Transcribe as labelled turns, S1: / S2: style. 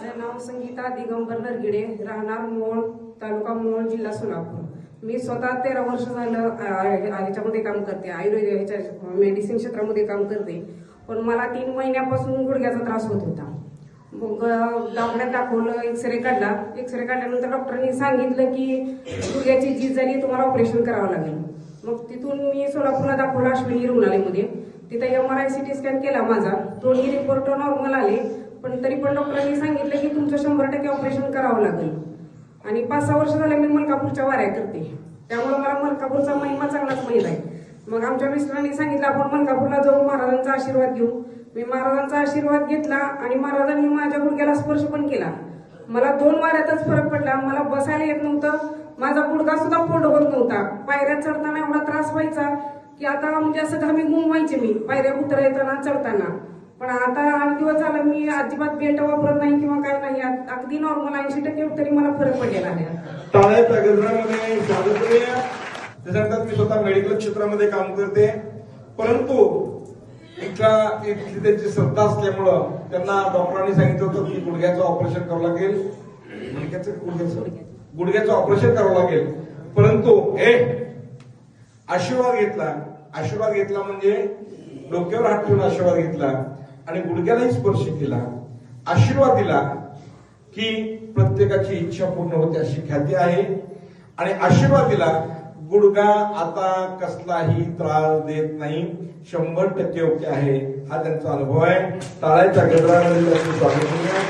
S1: माझं नाव संगीता दिगंबर नरगिडे, राहणार मोहोळ, तालुका मोहोळ, जिल्हा सोलापूर. मी स्वतः 13 वर्ष झालं ह्याच्यामध्ये काम करते, आयुर्वेद मेडिसिन क्षेत्रामध्ये काम करते. पण मला 3 महिन्यापासून गुडघ्याचा त्रास होत होता. मग दवाखान्यात दाखवलं, एक्सरे काढला. एक्सरे काढल्यानंतर डॉक्टरांनी सांगितलं की गुडघ्याची झीज झाली, तुम्हाला ऑपरेशन करावं लागेल. मग तिथून मी सोलापूरला दाखवलं, अश्विनी रुग्णालयामध्ये. तिथे MRI CT स्कॅन केला माझा. दोन्ही रिपोर्ट नॉर्मल आले, पण तरी पण डॉक्टरांनी सांगितलं की तुमचं 100% ऑपरेशन करावं लागेल. आणि 5-6 वर्ष झाले मी मलकापूरच्या वाऱ्या करते, त्यामुळे मला मलकापूरचा महिमा चांगलाच माहीत आहे. मग आमच्या मिस्टरांनी सांगितलं आपण मलकापूरला जाऊन महाराजांचा आशीर्वाद घेऊ. मी महाराजांचा आशीर्वाद घेतला आणि महाराजांनी माझ्या गुडघ्याला स्पर्श पण केला. मला 2 वाऱ्यातच फरक पडला. मला बसायला येत नव्हतं, माझा गुडघा सुद्धा फोल्ड होत नव्हता. पायऱ्या चढताना एवढा त्रास व्हायचा की आता म्हणजे असं घामी गुम व्हायचे मी पायऱ्या उतरायताना चढताना. पण आता 8 दिवस झाला मी अजिबात बेल्ट वापरत नाही किंवा काय नाही, अगदी नॉर्मल 80% तरी मला फरक पडलेला आहे.
S2: टाळ्याच्या गजरामध्ये स्वागत करूया. त्याच्यानंतर मी स्वतः मेडिकल क्षेत्रामध्ये काम करते, परंतु इथली त्यांची श्रद्धा असल्यामुळं त्यांना डॉक्टरांनी सांगितलं होतं की गुडघ्याचं ऑपरेशन करावं लागेल, गुडघ्याचं ऑपरेशन करावं लागेल. परंतु आशीर्वाद घेतला म्हणजे डोक्यावर हात ठेवून आशीर्वाद घेतला आणि गुडघ्यालाही स्पर्श केला, आशीर्वाद दिला की प्रत्येकाची इच्छा पूर्ण होते अशी ख्याती आहे. आणि आशीर्वाद दिला, गुडघा आता कसलाही त्रास देत नाही, 100% ओके आहे, हा त्यांचा अनुभव आहे. टाळ्याच्या गजरामध्ये त्यांचं स्वागत करूया.